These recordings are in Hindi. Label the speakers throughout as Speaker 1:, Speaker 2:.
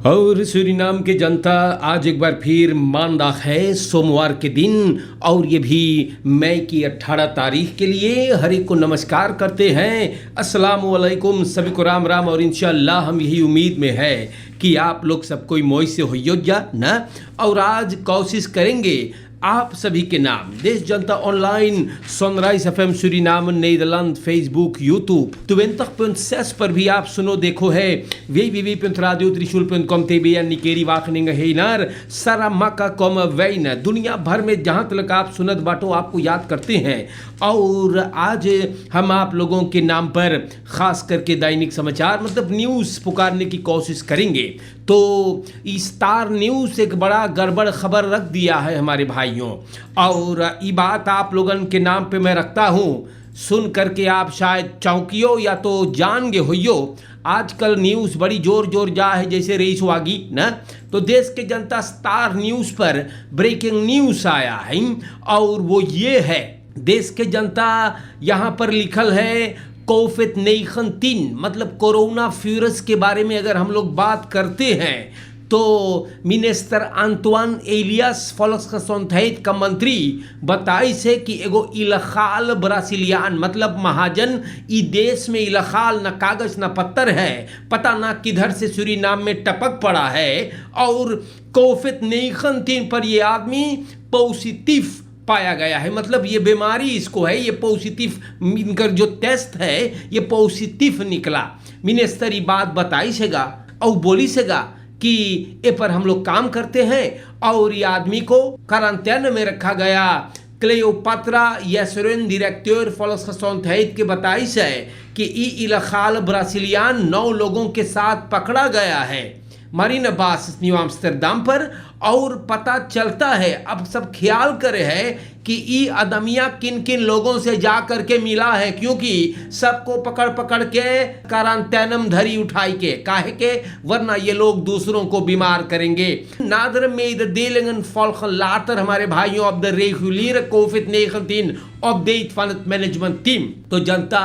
Speaker 1: और सूरीनाम के जनता आज एक बार फिर मानदाख है सोमवार के दिन, और ये भी मई की 18 तारीख के लिए हर एक को नमस्कार करते हैं। अस्सलाम वालेकुम, सभी को राम राम। और इंशाअल्लाह हम यही उम्मीद में है कि आप लोग सब कोई मौज से होइयो जा ना। और आज कोशिश करेंगे आप सभी के नाम देश जनता online, sunrise FM Suriname, Nederland, Facebook, YouTube 20.6 पर भी आप सुनो देखो है www.radiotrishul.com TV या निकेरी वाखनिंग हेनार सारा मक्का कॉम वैन दुनिया भर में जहाँ तक आप सुनत बाटो आपको याद करते हैं। और आज हम आप लोगों के नाम पर खास करके दैनिक समाचार मतलब न्यूज़ पुकारने की कोशिश करेंगे। तो स्टार न्यूज़ एक बड़ा गड़बड़ खबर रख दिया है हमारे भाइयों, और ये बात आप लोगन के नाम पे मैं रखता हूँ। सुन करके आप शायद चौंकियो या तो जान गे होइयो। आजकल न्यूज़ बड़ी जोर जा है जैसे रईस वागी ना। तो देश के जनता स्टार न्यूज़ पर ब्रेकिंग न्यूज़ आया है, और वो ये है देश के जनता यहाँ पर लिखल है कोविड-19 मतलब कोरोना वायरस के बारे में अगर हम लोग बात करते हैं तो मिनिस्टर अंतवान एलियास फोल्क्सगेजेंट का मंत्री बताई से कि एगो इलखाल ब्रासीलियान मतलब महाजन ई देश में इलखाल न कागज न पत्तर है, पता ना किधर से सूरीनाम में टपक पड़ा है, और कोविड-19 पर ये आदमी पॉजिटिव पाया गया है। मतलब ये बीमारी इसको है, ये पॉजिटिव इनकर जो टेस्ट है ये पॉजिटिव निकला। मिनिस्टर ये बात बताई सेगा और बोली सेगा कि ए पर हम लोग काम करते हैं, और ये आदमी को क्वारंटाइन में रखा गया। क्लेओपात्रा यशरेन डायरेक्टर फोल्क्सगेजेंट के बताई से कि ई इलखाल ब्रासीलियान 9 लोगों के साथ पकड़ा गया है मरीना बास न्यू आम्स्टरडाम पर। और पता चलता है अब सब ख्याल करे है कि ई अदमिया किन किन लोगों से जा करके मिला है, क्योंकि सबको पकड़ पकड़ के क्वारंटाइनम धरी उठाई के काहे के, वरना ये लोग दूसरों को बीमार करेंगे। नादर में देलेंगन फॉल्कन लाटर हमारे भाइयों of the regular covid update fund management team. तो जनता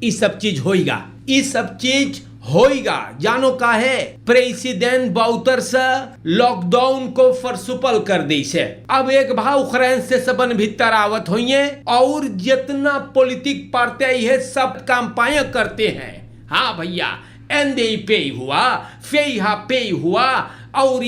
Speaker 1: ये सब चीज होएगा, ये सब चीज होएगा। जानो का है प्रेसिडेंट बाउतर से लॉकडाउन को फरसुपल कर दी से। अब एक भाव यूक्रेन से सबन भीतर आवत होइए, और जितना पॉलिटिक पार्टी है सब कैंपेन करते हैं। हाँ भैया, एनडीपी हुआ, फेहा पे हुआ, और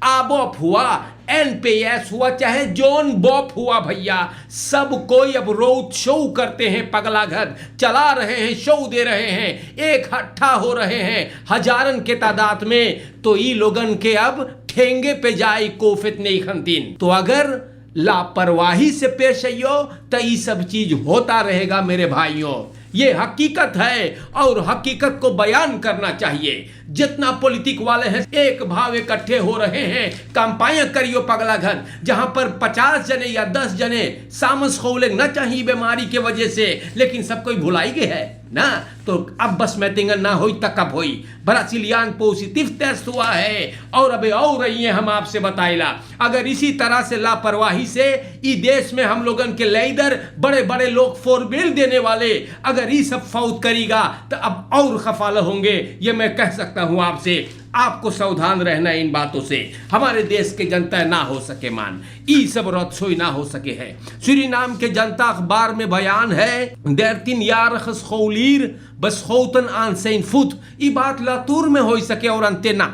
Speaker 1: आबोप हुआ, एनपीएस हुआ, चाहे जॉन बॉप हुआ, भैया सब कोई अब रोड शो करते हैं, पगला घर चला रहे हैं, शो दे रहे हैं, इकट्ठा हो रहे हैं हजारन के तादाद में। तो ये लोगन के अब ठेंगे पे जाए कोविड-19। तो अगर लापरवाही से पेश आइयो तो ये सब चीज होता रहेगा मेरे भाइयों। ये हकीकत है और हकीकत को बयान करना चाहिए। जितना पॉलिटिक वाले हैं एक भाव इकट्ठे हो रहे हैं, कंपाइन करियो पगला घर, जहां पर 50 जने या 10 जने सामस खोले न चाहिए बीमारी के वजह से, लेकिन सब कोई भुलाई गए है ना। तो अब बस मैटिंग ना हुई तक कब हुई। ब्राजीलियन पॉजिटिव टेस्ट हुआ है, और अबे और रही है हम आपसे बताइला। अगर इसी तरह से लापरवाही से इस देश में हम लोगन के लीडर बड़े बड़े लोग फोरबिल देने वाले अगर ये सब फौत करेगा तो अब और खफाल होंगे, ये मैं कह सकता हूं आपसे। आपको सावधान रहना इन बातों से। हमारे देश के जनता ना हो सके मान, ई सब रत्सोई ना हो सके है। सूरीनाम के जनता अखबार में बयान है 13 यार खौलीर बसखौतन आन सेन फुट। ई बात लातूर में हो सके और अंते ना।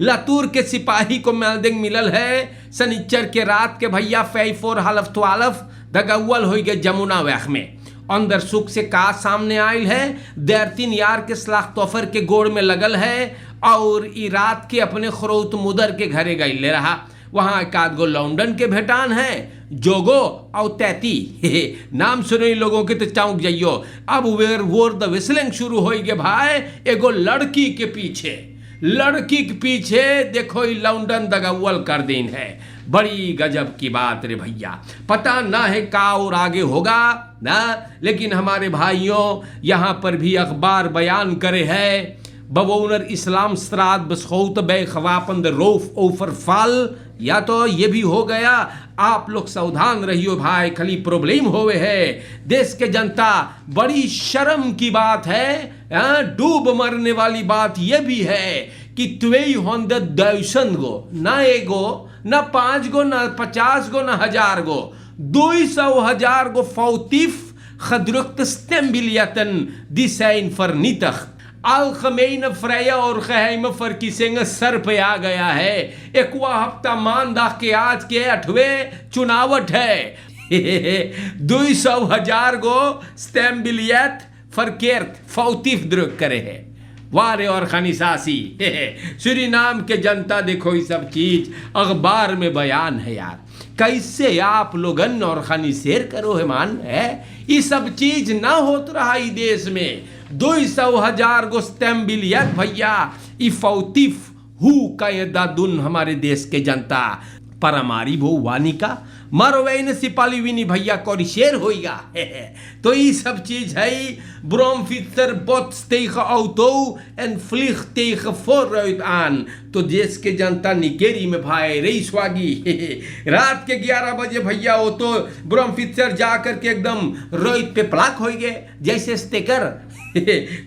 Speaker 1: लातूर के सिपाही को मेल्डिंग मिलल है सनिचर के रात के भैया 4:12 दगौल हो गए जमुना वैख में। अंदर सुख से का सामने आयल है 13 यार के सलाख तोफर के गोड़ में लगल है, और ई रात के अपने खरोत मुदर के घरे गई ले रहा। वहाँ एक आध गो लौंडन के भेटान है, जोगो और तैती नाम सुने लोगों के तो चौंक जाइयो। अब वेर वोर द विस्लिंग शुरू हो गए भाई एगो लड़की के पीछे देखो ये लौंडन दगौल कर दिन है। बड़ी गजब की बात रे भैया, पता ना है का और आगे होगा ना। लेकिन हमारे भाइयों यहाँ पर भी अखबार बयान करे है बवोनर इस्लाम स्त्राद बसखौत बे खवापन द रोफ ओफर फाल, या तो ये भी हो गया। आप लोग सावधान रहियो भाई, खाली प्रॉब्लम होवे है देश के जनता। बड़ी शर्म की बात है, डूब मरने वाली बात यह भी है कि 200,000 गो, ना एगो, ना 5 गो, ना 50 गो, ना 1000 गो, 200,000 गो फौतीफ खदरुक्त स्टेम्बिलियतन दिसैन फरनीतख अल खमेन फ्रेया और खैम फरकिसेंग सर पे आ गया है। एकवा हफ्ता मानदा के आज के 8वें चुनावट है। 200,000 गो स्टेम्बिलियत फरकेर्त फौतीफ द्रुक करे है। वारे और खनिसासी सूरीनाम के जनता देखो, ये सब चीज अखबार में बयान है यार। कैसे आप लोगन और खनी शेर करो है मान है, ये सब चीज ना होत रहा ई देश में। 200,000 गो स्टेम्बिलियत भैया ई फौतीफ हु का ये दादुन हमारे देश के जनता परमारी भो वानी का मरवेन सिपाली विनी भैया कोरी शेर होइगा। तो ये सब चीज है ब्रोम फितर बोट tegen auto en vliegt tegen vooruit aan। तो देश के जनता निकेरी में भाई रही स्वागी रात के 11 बजे भैया वो तो ब्रोम फितर जा करके एकदम रोहित पे प्लाक हो गए जैसे स्टेकर।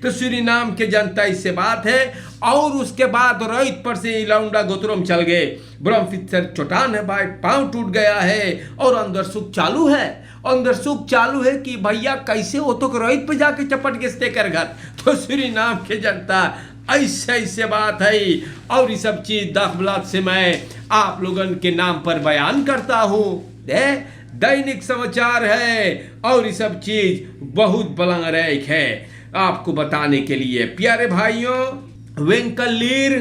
Speaker 1: तो सूरीनाम के जनता इससे बात है। और उसके बाद रोहित पर से लौंडा गोतरम चल गए। ब्रह्म फितर चोटान है भाई, पांव टूट गया है और अंदर सुख चालू है। अंदर सुख चालू है कि भैया कैसे वो तो रोहित पे जाके चपट के स्टेकर घर। तो सूरीनाम के जनता ऐसे ऐसे बात है। और ये सब चीज दखबलात से मैं आप लोगन के नाम पर बयान करता हूँ। दैनिक समाचार है और ये सब चीज बहुत बलंग रेख है आपको बताने के लिए। प्यारे भाइयों, वेंकलीर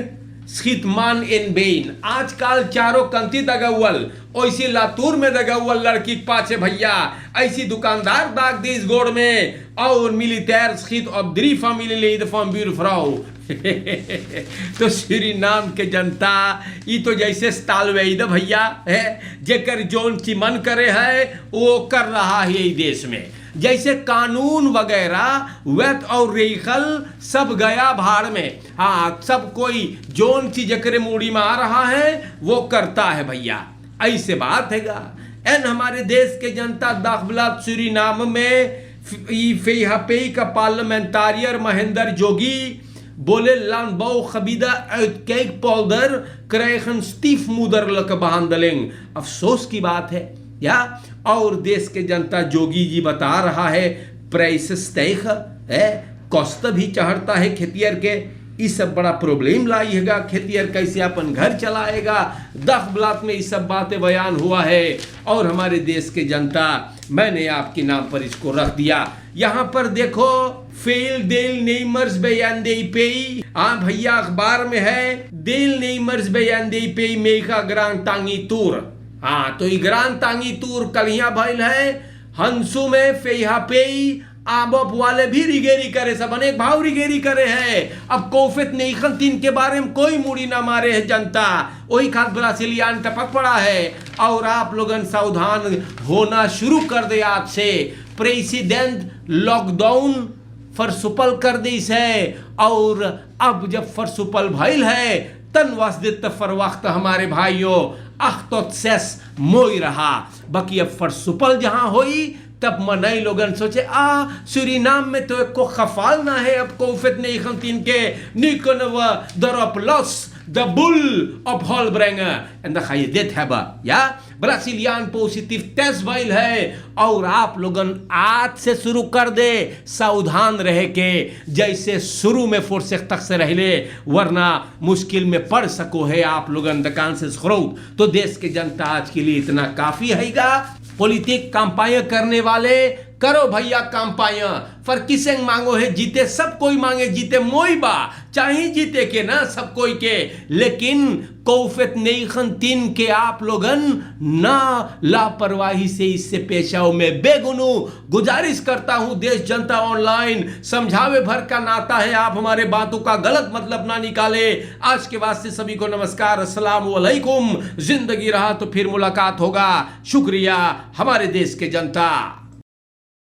Speaker 1: स्थितमान इन बेन आजकल चारों कंती दगौल, ऐसी लातूर में दगौल लड़की पाछे भैया, ऐसी दुकानदार दाग दीस गोड़ में और मिलिटर स्थित ऑब्दरी फैमिली लीड फ्रॉम ब्यूरोफ्राउ। तो सूरीनाम के जनता ये तो जैसे स्टालवेद भैया है, जेकर जोन ची मन करे है वो कर रहा है ये देश में। जैसे कानून वगैरह वैत और रेखल सब गया भाड़ में। हाँ, सब कोई जोन चीज जकरे मूड़ी में आ रहा है वो करता है भैया, ऐसे बात हैगा। एन हमारे देश के जनता दाखबलात सूरीनाम में फेहापे का पार्लियामेंटारियर महेंद्र जोगी बोले लानबौ खबीदा केक पौधर क्रेखन स्टीफ मुदर लक बहांदलेंग। अफसोस की बात है या। और देश के जनता जोगी जी बता रहा है प्राइस तैख है, कॉस्ट भी चढ़ता है खेतियर के। इस सब बड़ा प्रॉब्लम लाई हैगा, खेतियर कैसे अपन घर चलाएगा। दखबलात में ये सब बातें बयान हुआ है। और हमारे देश के जनता, मैंने आपके नाम पर इसको रख दिया। यहाँ पर देखो फेल देल नेमर्स बयान दे पे। हाँ भैया, अखबार में है देल नेमर्स बयान दे पे मेघा ग्रांड टांगी तूर। हाँ, तो ग्रांड टांगी तूर कलिया भइल है हंसू में फेहा पे आबप वाले भी रिगेरी करे, सब अनेक भाव रिगेरी करे है। अब कोफित नेखन तीन के बारे में कोई मुड़ी ना मारे है जनता, वही खास ब्राजीलियन टपक पड़ा है। और आप लोगन सावधान होना शुरू कर दे आज से। प्रेसिडेंट लॉकडाउन फरसुपल कर दी है। और अब जब फरसुपल भइल है तन वास्दित फर वक्त हमारे भाइयों अख्तोत्सेस मोई रहा। बाकी अब फरसुपल जहां हुई तब मनई लोगन सोचे सूरीनाम में तो को खफाल ना है। अब कोफित ने तीन के निकन व दरपलस द बुल ऑफ हॉलब्रेंगर एंड द खायदेत है या ब्राजीलियन पॉजिटिव टेस्ट भइल है। और आप लोगन आज से शुरू कर दे सावधान रहे के, जैसे शुरू में फोर्स तक से रहले, वरना मुश्किल में पड़ सको है आप लोगन दुकान से खरोद। तो देश के जनता आज के लिए इतना काफी हैगा। पॉलिटिक कांपाया करने वाले करो भैया कांपाया, पर किसे मांगो है जीते, सब कोई मांगे जीते मोई बा, चाहे जीते के ना सब कोई के। लेकिन कौफत नेखन तीन के आप लोगन ना लापरवाही से इससे पेशाओं में बेगुनू गुजारिश करता हूं। देश जनता ऑनलाइन समझावे भर का नाता है, आप हमारे बातों का गलत मतलब ना निकाले। आज के वास्ते सभी को नमस्कार, अस्सलाम वालेकुम। जिंदगी रहा तो फिर मुलाकात होगा। शुक्रिया हमारे देश के जनता।